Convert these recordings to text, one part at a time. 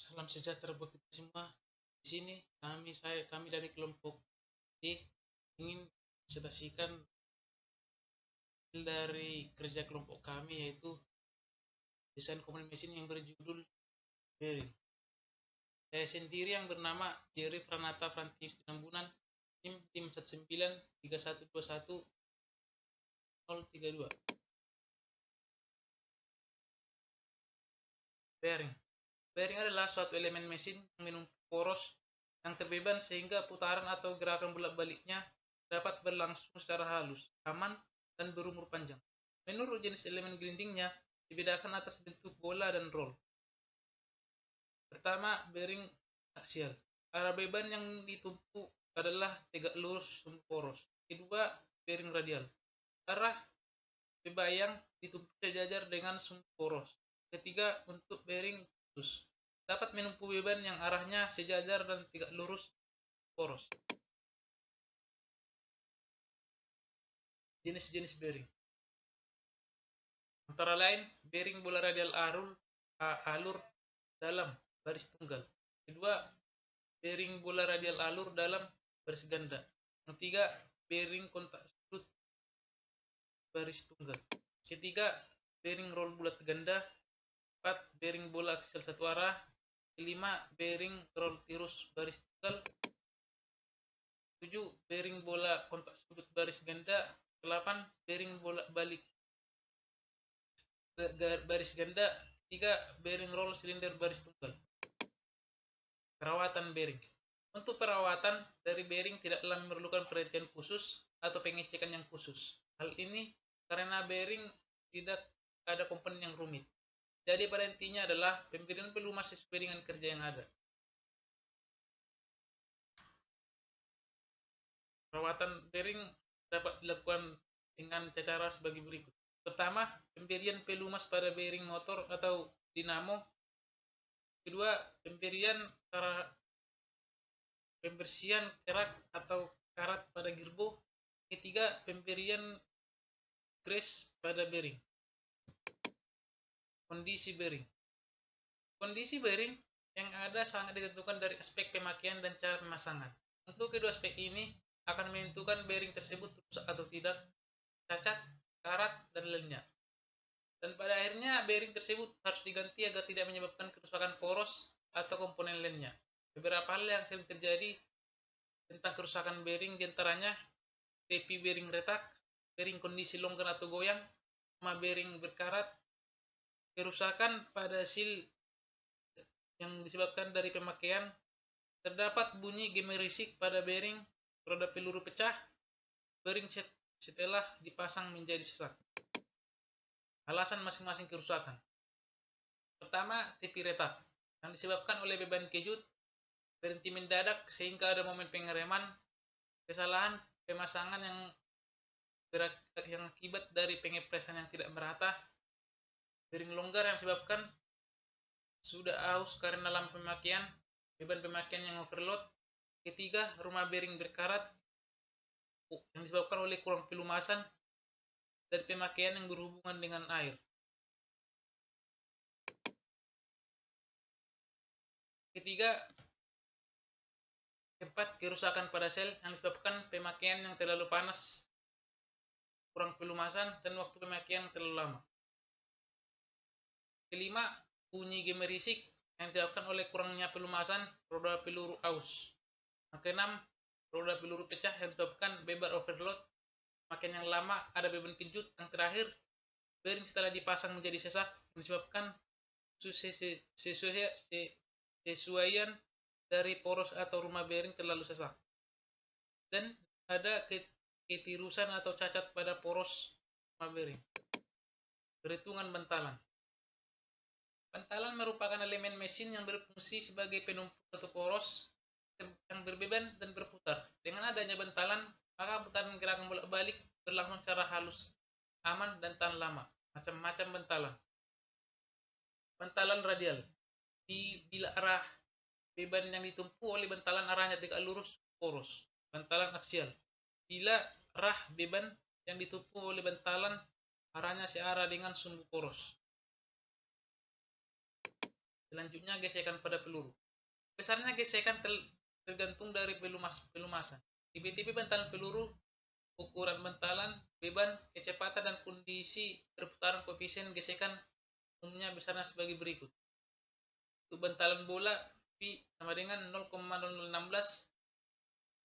Salam sejahtera buat kita semua. Di sini kami dari kelompok D ingin presentasikan hasil dari kerja kelompok kami, yaitu desain command machine yang berjudul Bearing. Saya sendiri yang bernama Jerry Pranata Frantius Tinambunan, tim 193121 Bearing. Bearing adalah suatu elemen mesin yang menumpuk poros yang terbeban sehingga putaran atau gerakan bolak-baliknya dapat berlangsung secara halus, aman, dan berumur panjang. Menurut jenis elemen gelindingnya, dibedakan atas bentuk bola dan roll. Pertama, bearing aksial. Arah beban yang ditumpuk adalah tegak lurus sumbu poros. Kedua, bearing radial. Arah beban yang ditumpuk sejajar dengan sumbu poros. Ketiga, untuk bearing khusus, dapat menumpuk beban yang arahnya sejajar dan tegak lurus poros. Jenis-jenis bearing antara lain bearing bola radial alur dalam baris tunggal. Kedua, bearing bola radial alur dalam baris ganda. Yang tiga, bearing kontak sudut baris tunggal. Ketiga, bearing roll bulat ganda. Empat, bearing bola aksial satu arah. Kelima, bearing roll tirus baris tunggal. 7, bearing bola kontak sudut baris ganda. 8, bearing bola balik baris ganda. 3, bearing roll silinder baris tunggal. Perawatan bearing. Untuk perawatan dari bearing tidaklah memerlukan perhatian khusus atau pengecekan yang khusus. Hal ini karena bearing tidak ada komponen yang rumit. Jadi pada intinya adalah pemberian pelumas sesuai dengan kerja yang ada. Perawatan bearing dapat dilakukan dengan cara sebagai berikut. Pertama, pemberian pelumas pada bearing motor atau dinamo. Kedua, pembersihan kerak atau karat pada gerbo. Ketiga, pemberian grease pada bearing. Kondisi bearing. Kondisi bearing yang ada sangat ditentukan dari aspek pemakaian dan cara pemasangan. Untuk kedua aspek ini akan menentukan bearing tersebut rusak atau tidak, cacat, karat, dan lainnya. Dan pada akhirnya bearing tersebut harus diganti agar tidak menyebabkan kerusakan poros atau komponen lainnya. Beberapa hal yang sering terjadi tentang kerusakan bearing diantaranya tepi bearing retak, bearing kondisi longgar atau goyang, sama bearing berkarat, kerusakan pada seal yang disebabkan dari pemakaian, terdapat bunyi gemerisik pada bearing, roda peluru pecah, bearing setelah dipasang menjadi sesak. Alasan masing-masing kerusakan. Pertama, tepi retak yang disebabkan oleh beban kejut, berhenti mendadak sehingga ada momen pengereman, kesalahan pemasangan yang akibat dari pengepresan yang tidak merata, bearing longgar yang disebabkan sudah aus karena lama pemakaian, beban pemakaian yang overload. Ketiga, rumah bearing berkarat yang disebabkan oleh kurang pelumasan dan pemakaian yang berhubungan dengan air. Ketiga, keempat, kerusakan pada sel yang disebabkan pemakaian yang terlalu panas, kurang pelumasan, dan waktu pemakaian yang terlalu lama. Kelima, bunyi gemerisik yang disebabkan oleh kurangnya pelumasan, roda peluru aus. Yang keenam, roda peluru pecah yang disebabkan beban overload, makin yang lama ada beban kejut. Yang terakhir, bearing setelah dipasang menjadi sesak yang disebabkan sesuaian dari poros atau rumah bearing terlalu sesak, dan ada ketirusan atau cacat pada poros rumah bearing. Perhitungan bantalan. Bantalan merupakan elemen mesin yang berfungsi sebagai penumpuk atau poros yang berbeban dan berputar. Dengan adanya bantalan, maka putaran gerakan bolak-balik berlangsung secara halus, aman, dan tahan lama. Macam-macam bantalan. Bantalan radial. Bila arah beban yang ditumpu oleh bantalan arahnya tegak lurus, poros. Bantalan aksial. Bila arah beban yang ditumpu oleh bantalan arahnya searah dengan sumbu poros. Selanjutnya gesekan pada peluru. Besarnya gesekan tergantung dari pelumasan. Tipe-tipe bantalan peluru, ukuran bantalan, beban, kecepatan, dan kondisi perputaran koefisien gesekan umumnya besarnya sebagai berikut. Untuk bantalan bola, P sama dengan 0,0016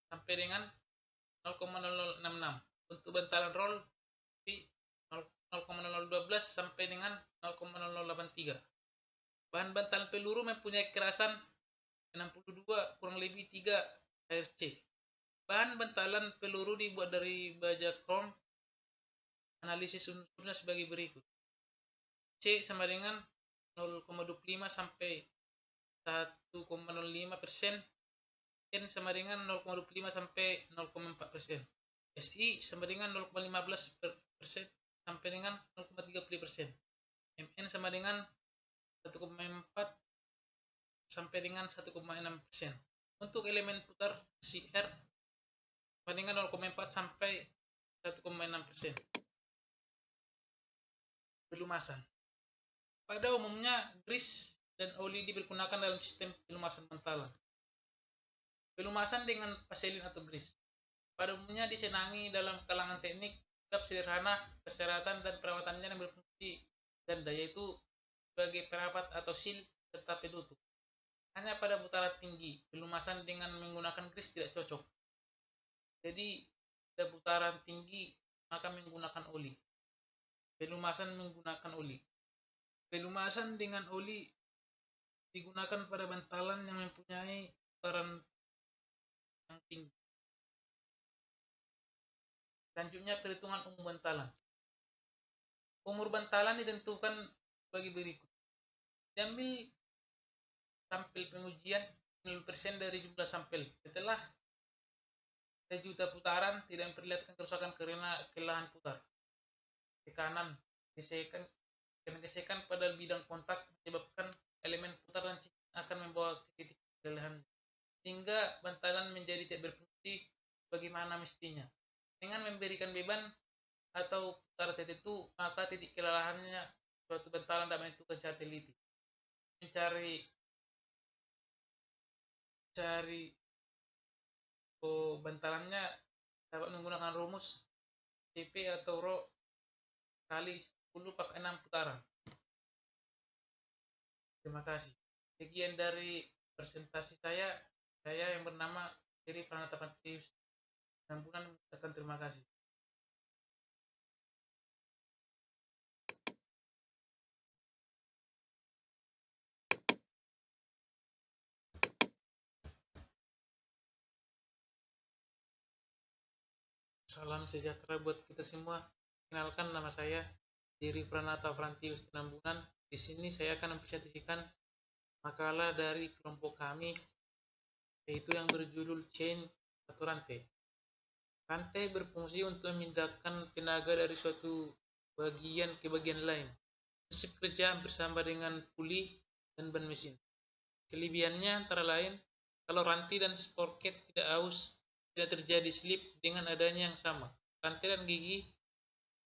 sampai dengan 0,0066. Untuk bantalan roll, P 0,0012 sampai dengan 0,0083. Bahan bantalan peluru mempunyai kerasan 62 kurang lebih 3 HRC. Bahan bantalan peluru dibuat dari baja krom. Analisis unsurnya sebagai berikut. C sama dengan 0,25 sampai 1,05%. N sama dengan 0,25 sampai 0,4%. SI sama dengan 0,15% sampai dengan 0,30%. MN sama dengan 1,4 sampai dengan 1,6%. Untuk elemen putar CR sama dengan 0,4 sampai 1,6%. Pelumasan. Pada umumnya, grease dan oli dipergunakan dalam sistem pelumasan bantalan. Pelumasan dengan vaselin atau grease. Pada umumnya disenangi dalam kalangan teknik, tetap sederhana, kesehatan dan perawatannya yang berfungsi dan daya itu sebagai perapat atau seal serta penutup. Hanya pada putaran tinggi, pelumasan dengan menggunakan grease tidak cocok. Jadi, pada putaran tinggi maka menggunakan oli. Pelumasan menggunakan oli. Pelumasan dengan oli digunakan pada bantalan yang mempunyai putaran yang tinggi. Selanjutnya perhitungan umur bantalan. Umur bantalan ditentukan bagi berikut. Diambil sampel pengujian 0% dari jumlah sampel. Setelah 1 juta putaran tidak memperlihatkan kerusakan karena kelelahan putar. Tekanan, gesekan pada bidang kontak menyebabkan elemen putar dan akan membawa ke titik kelelahan sehingga bantalan menjadi tidak berfungsi bagaimana mestinya. Dengan memberikan beban atau putar tertentu, maka titik kelelahannya suatu bantalan dapat menentukan cara teliti. Mencari bantalannya dapat menggunakan rumus CP atau Rho kali 10 per 6 putaran. Terima kasih. Sekian dari presentasi saya yang bernama Siri Pranata Pantius. Sambutan mengucapkan terima kasih. Salam sejahtera buat kita semua. Kenalkan, nama saya Siri Pranata Pantius Penambunan. Di sini saya akan mempresentasikan makalah dari kelompok kami, yaitu yang berjudul Chain atau rantai. Rantai berfungsi untuk memindahkan tenaga dari suatu bagian ke bagian lain. Prinsip kerja hampir sama dengan puli dan ban mesin. Kelebihannya antara lain, kalau rantai dan sprocket tidak aus, tidak terjadi slip dengan adanya yang sama. Rantai dan gigi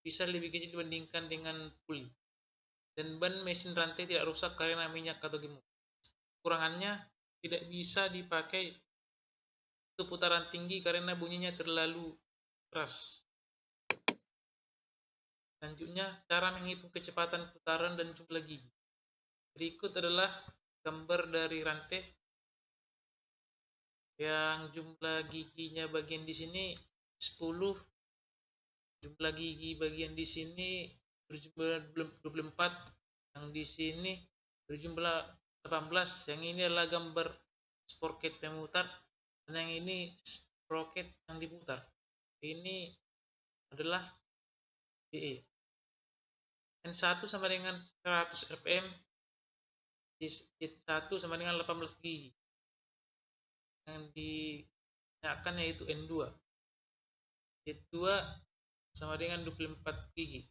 bisa lebih kecil dibandingkan dengan puli. Dan ban mesin rantai tidak rusak karena minyak atau gemuk. Kurangannya, tidak bisa dipakai untuk putaran tinggi karena bunyinya terlalu keras. Selanjutnya, cara menghitung kecepatan putaran dan jumlah gigi. Berikut adalah gambar dari rantai yang jumlah giginya bagian di sini 10, jumlah gigi bagian di sini berjumlah 24, yang di sini berjumlah 18. Yang ini adalah gambar sprocket pemutar dan yang ini sprocket yang diputar. Ini adalah DE. N1 sama dengan 100 rpm, Z1 sama dengan 18 gigi. Yang dinyatakan yaitu N2. Z2 sama dengan 24 gigi.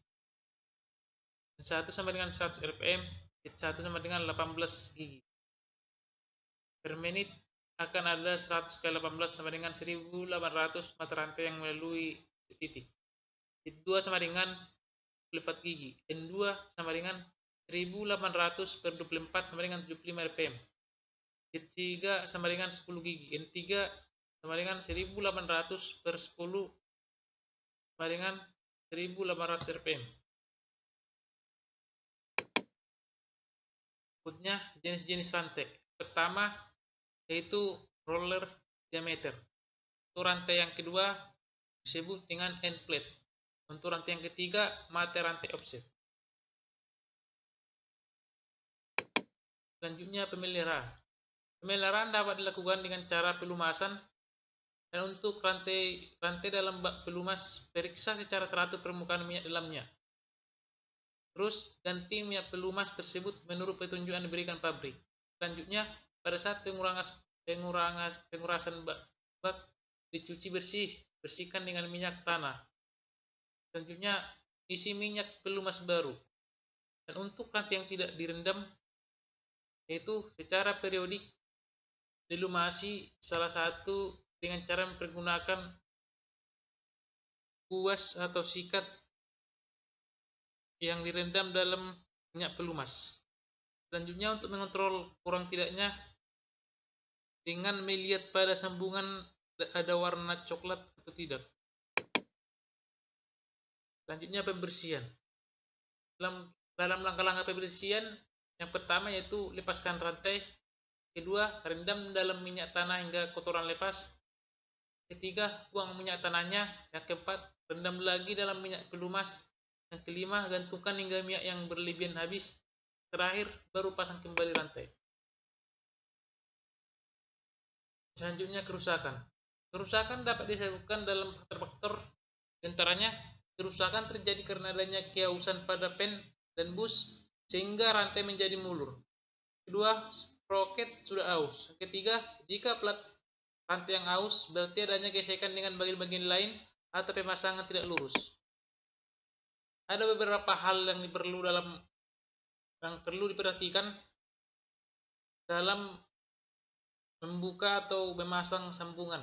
N1 sama dengan 100 rpm, Z1 sama dengan 18 gigi. Per menit akan ada 100 kali 18 sama dengan 1800 mata rantai yang melalui titik. Z2 sama dengan 24 gigi. N2 sama dengan 1800 per 24 sama dengan 75 rpm. G3 sama dengan 10 gigi. N3 sama dengan 1800 per 10 sama dengan 1800 rpm. Berikutnya jenis-jenis rantai. Pertama yaitu roller diameter. Untuk rantai yang kedua disebut dengan end plate. Untuk rantai yang ketiga mata rantai offset. Selanjutnya pemeliharaan. Pemeliharaan dapat dilakukan dengan cara pelumasan, dan untuk rantai dalam bak pelumas periksa secara teratur permukaan minyak dalamnya. Terus ganti minyak pelumas tersebut menurut petunjuk yang diberikan pabrik. Selanjutnya pada saat pengurasan bak dicuci bersihkan dengan minyak tanah. Selanjutnya isi minyak pelumas baru. Dan untuk rantai yang tidak direndam, yaitu secara periodik dilumasi, salah satu dengan cara mempergunakan kuas atau sikat yang direndam dalam minyak pelumas. Selanjutnya untuk mengontrol kurang tidaknya dengan melihat pada sambungan ada warna coklat atau tidak. Selanjutnya pembersihan. Dalam langkah-langkah pembersihan, yang pertama yaitu lepaskan rantai. Kedua, rendam dalam minyak tanah hingga kotoran lepas. Ketiga, buang minyak tanahnya. Yang keempat, rendam lagi dalam minyak pelumas. Yang kelima, gantungkan hingga minyak yang berlebihan habis. Terakhir, baru pasang kembali rantai. Selanjutnya kerusakan. Kerusakan dapat disebabkan dalam faktor-faktor, diantaranya kerusakan terjadi karena adanya keausan pada pen dan bus sehingga rantai menjadi mulur. Kedua, sprocket sudah aus. Ketiga, jika plat rantai yang aus berarti adanya gesekan dengan bagian-bagian lain atau pemasangan tidak lurus. Ada beberapa hal yang perlu diperhatikan dalam membuka atau memasang sambungan.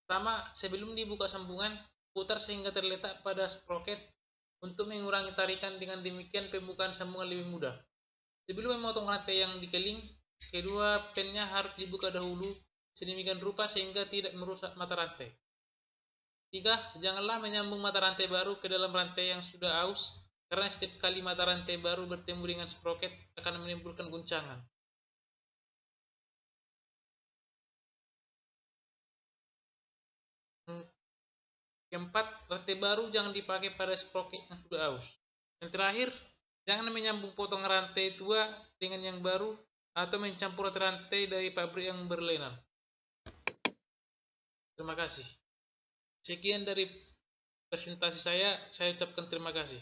Pertama, sebelum dibuka sambungan, putar sehingga terletak pada sprocket untuk mengurangi tarikan. Dengan demikian pembukaan sambungan lebih mudah. Sebelum memotong rantai yang dikeling, kedua pennya harus dibuka dahulu sedemikian rupa sehingga tidak merusak mata rantai. 3. Janganlah menyambung mata rantai baru ke dalam rantai yang sudah aus, karena setiap kali mata rantai baru bertemu dengan sprocket akan menimbulkan guncangan. Keempat, rantai baru jangan dipakai pada sprocket yang sudah aus. Yang terakhir, jangan menyambung potongan rantai tua dengan yang baru atau mencampur rantai dari pabrik yang berlainan. Terima kasih. Sekian dari presentasi saya ucapkan terima kasih.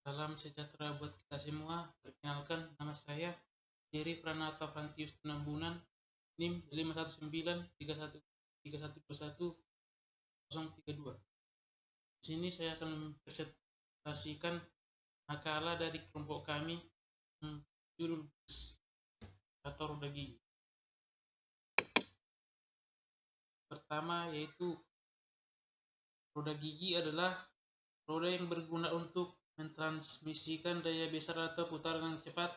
Salam sejahtera buat kita semua. Perkenalkan, nama saya Jerry Pranata Fantius Tunambunan, NIM 51931213132. Di sini saya akan mempresentasikan makalah dari kelompok kami judul atau roda gigi. Pertama yaitu roda gigi adalah roda yang berguna untuk mentransmisikan daya besar atau putaran yang cepat.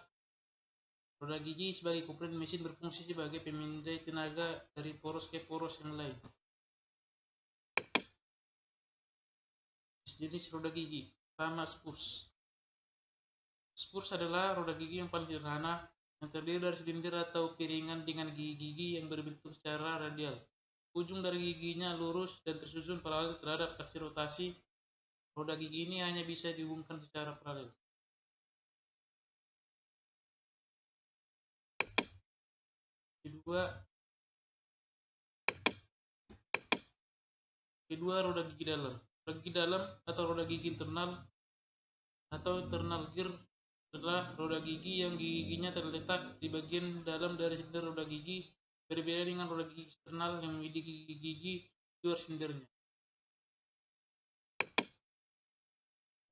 Roda gigi sebagai komponen mesin berfungsi sebagai pemindai tenaga dari poros ke poros yang lain. Jenis roda gigi. Pertama, spurs. Spurs adalah roda gigi yang paling sederhana, yang terdiri dari silinder atau piringan dengan gigi-gigi yang berbentuk secara radial. Ujung dari giginya lurus dan tersusun paralel terhadap aksi rotasi. Roda gigi ini hanya bisa dihubungkan secara paralel. Kedua, roda gigi dalam. Roda gigi dalam atau roda gigi internal atau internal gear adalah roda gigi yang giginya terletak di bagian dalam dari silinder roda gigi, berbeda dengan roda gigi eksternal yang memiliki gigi di luar silindernya.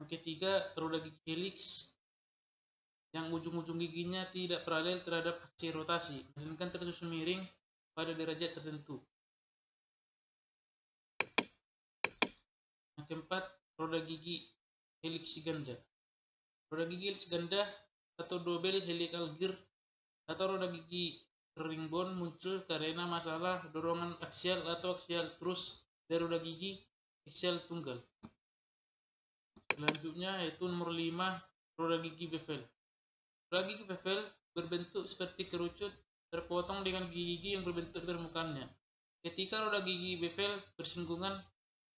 Yang ketiga, roda gigi helix yang ujung-ujung giginya tidak paralel terhadap aksi rotasi, melainkan tersusun miring pada derajat tertentu. Yang keempat, roda gigi helix ganda. Roda gigi helix ganda atau double helical gear atau roda gigi herringbone muncul karena masalah dorongan aksial atau aksial terus dari roda gigi aksial tunggal. Selanjutnya yaitu nomor 5, roda gigi bevel. Roda gigi bevel berbentuk seperti kerucut terpotong dengan gigi yang berbentuk di permukaannya. Ketika roda gigi bevel bersinggungan,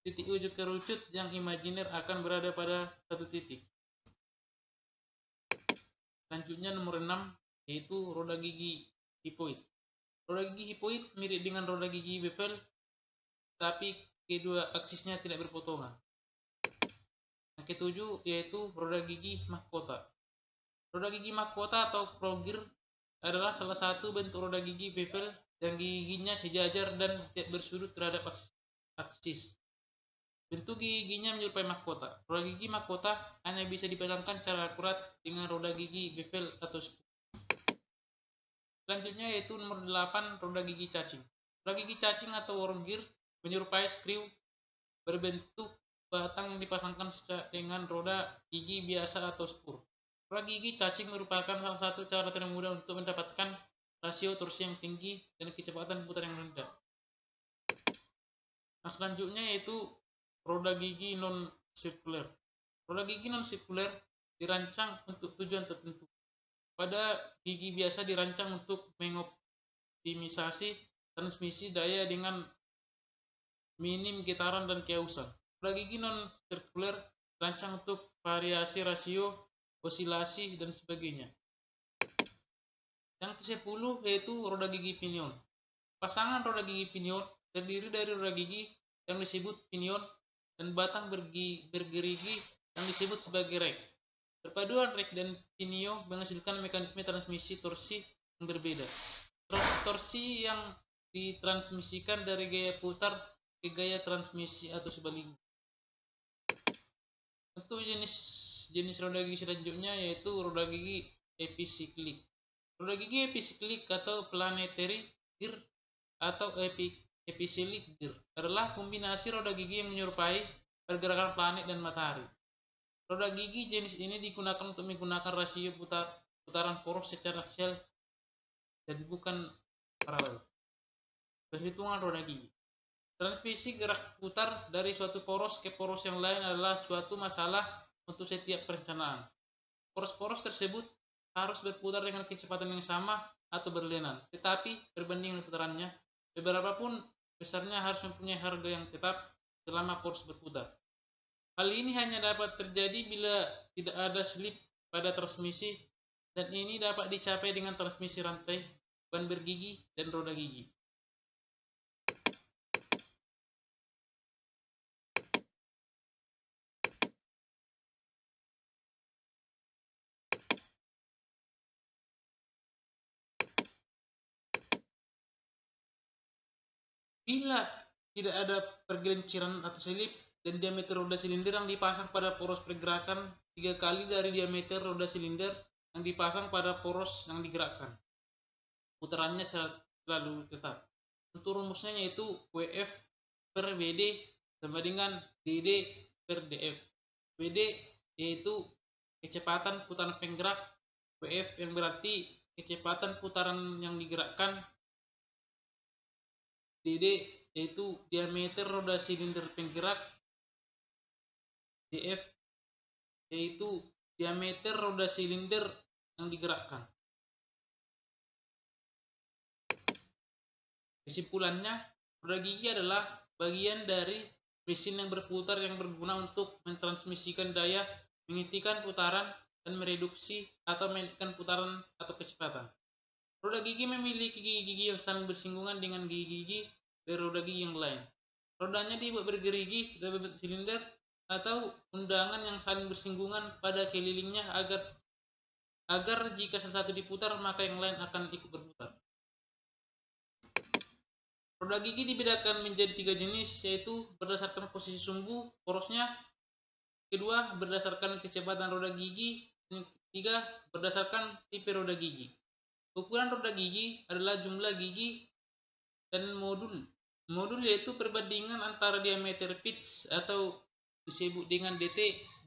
titik ujung kerucut yang imajiner akan berada pada satu titik. Selanjutnya nomor 6 yaitu roda gigi hipoid. Roda gigi hipoid mirip dengan roda gigi bevel, tapi kedua aksisnya tidak berpotongan. Yang ketujuh yaitu roda gigi mahkota. Roda gigi mahkota atau frogir adalah salah satu bentuk roda gigi bevel yang giginya sejajar dan tidak bersudut terhadap aksis. Bentuk giginya menyerupai mahkota. Roda gigi mahkota hanya bisa dipasangkan secara akurat dengan roda gigi bevel atau spoon. Selanjutnya yaitu nomor 8, roda gigi cacing. Roda gigi cacing atau worm gear menyerupai skru berbentuk batang yang dipasangkan dengan roda gigi biasa atau spur. Roda gigi cacing merupakan salah satu cara termudah untuk mendapatkan rasio torsi yang tinggi dan kecepatan putar yang rendah. Nah, selanjutnya yaitu roda gigi non sirkuler. Roda gigi non sirkuler dirancang untuk tujuan tertentu. Pada gigi biasa dirancang untuk mengoptimisasi transmisi daya dengan minim getaran dan keausan. Roda gigi non sirkuler dirancang untuk variasi rasio, osilasi, dan sebagainya. Yang ke-10 yaitu roda gigi pinion. Pasangan roda gigi pinion terdiri dari roda gigi yang disebut pinion dan batang bergerigi yang disebut sebagai rek. Perpaduan rek dan pinio menghasilkan mekanisme transmisi torsi yang berbeda. Torsi yang ditransmisikan dari gaya putar ke gaya transmisi atau sebaliknya. Untuk jenis roda gigi selanjutnya yaitu roda gigi episiklik. Roda gigi episiklik atau planetary gear atau epicyclic gear adalah kombinasi roda gigi yang menyerupai pergerakan planet dan matahari. Roda gigi jenis ini digunakan untuk menggunakan rasio putaran poros secara aksial dan bukan paralel. Perhitungan roda gigi. Transmisi gerak putar dari suatu poros ke poros yang lain adalah suatu masalah untuk setiap perencanaan. Poros-poros tersebut harus berputar dengan kecepatan yang sama atau berlinan, tetapi berbanding dengan putarannya, beberapa pun besarnya harus mempunyai harga yang tetap selama poros berputar. Hal ini hanya dapat terjadi bila tidak ada slip pada transmisi, dan ini dapat dicapai dengan transmisi rantai, ban bergigi, dan roda gigi. Bila tidak ada pergelinciran atau slip dan diameter roda silinder yang dipasang pada poros pergerakan 3 kali dari diameter roda silinder yang dipasang pada poros yang digerakkan, putarannya selalu tetap. Untuk rumusnya yaitu WF per WD sama dengan DD per DF. WD yaitu kecepatan putaran penggerak, WF yang berarti kecepatan putaran yang digerakkan, DD yaitu diameter roda silinder penggerak, DF yaitu diameter roda silinder yang digerakkan. Kesimpulannya, roda gigi adalah bagian dari mesin yang berputar yang berguna untuk mentransmisikan daya, menghentikan putaran, dan mereduksi atau menaikkan putaran atau kecepatan. Roda gigi memiliki gigi-gigi yang saling bersinggungan dengan gigi-gigi dari roda gigi yang lain. Rodanya dibuat bergerigi dari bentuk silinder atau undangan yang saling bersinggungan pada kelilingnya agar agar jika salah satu diputar maka yang lain akan ikut berputar. Roda gigi dibedakan menjadi 3 jenis, yaitu berdasarkan posisi sumbu porosnya, kedua berdasarkan kecepatan roda gigi, dan ketiga berdasarkan tipe roda gigi. Ukuran roda gigi adalah jumlah gigi dan modul. Modul yaitu perbandingan antara diameter pitch atau disebut dengan dt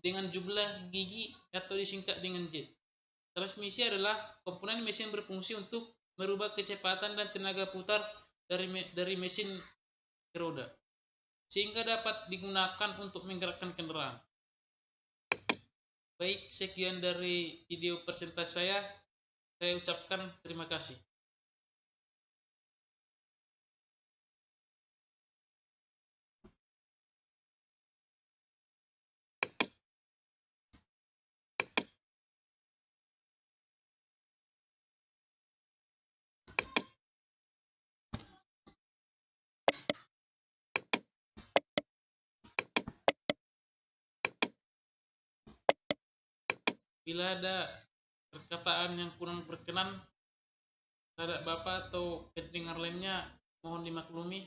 dengan jumlah gigi atau disingkat dengan j. Transmisi adalah komponen mesin berfungsi untuk merubah kecepatan dan tenaga putar dari mesin ke roda, sehingga dapat digunakan untuk menggerakkan kendaraan. Baik, sekian dari video presentasi saya. Saya ucapkan terima kasih. Bila ada perkataan yang kurang berkenan terhadap Bapak atau pendengar lainnya, mohon dimaklumi.